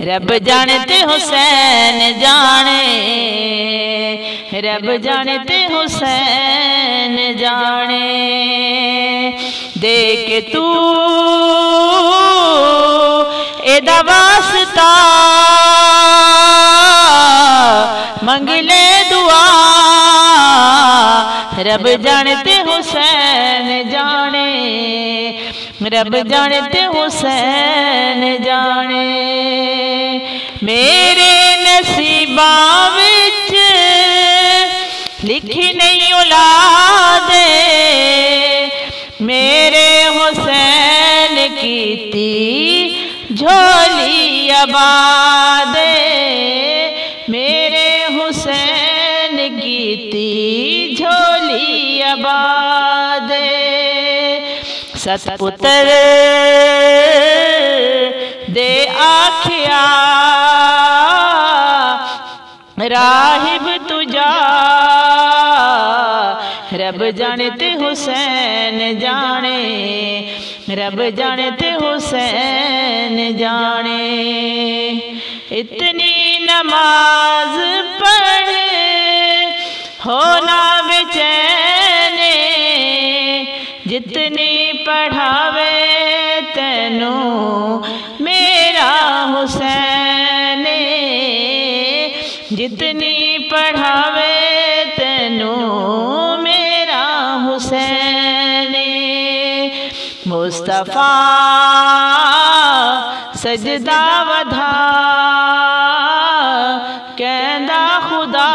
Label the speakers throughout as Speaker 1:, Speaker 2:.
Speaker 1: रब जाने ते हुसैन जाने, रब जाने ते हुसैन जाने। देख तू एदा वास्ता मंगले दुआ, रब जाने ते हुसैन जाने, रब जाने ते हुसैन जाने। मेरे नसीबा विच लिखी नहीं औलाद, मेरे हुसैन कीती झोली आबाद, मेरे हुसैन कीती झोली आबाद। सतपुत्र दे आखिया राहिब तुझा, रब जाने ते हुसैन जाने, रब जाने ते हुसैन जाने। इतनी नमाज पढ़ होना बेचैन, जितनी पढ़ावे तेनू मेरा हुसैन, जितनी पढ़ावे तेनू मेरा हुसैन। मुस्तफा सजदा वधा कहंदा खुदा,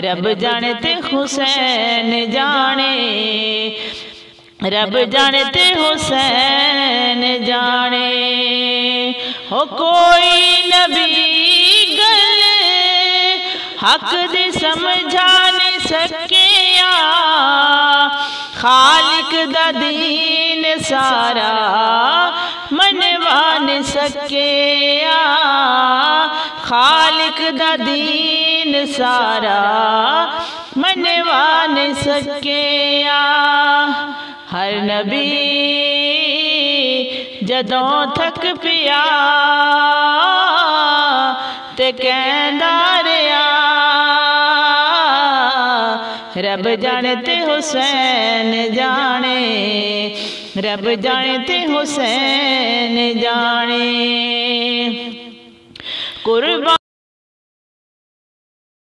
Speaker 1: रब जाने ते हुसैन जाने, रब जाने ते हुसैन जाने। हो कोई नबी गल हक दे समझा नहीं सकिया, खालिक दा दीन सारा मनवा नहीं सकिया, खालिक दा दीन सारा मनवा नहीं सकिया। हर नबी जदों थक पिया ते कहंदा रहा, रब जाने ते हुसैन जाने, रब जाने ते हुसैन जाने। कुर्बान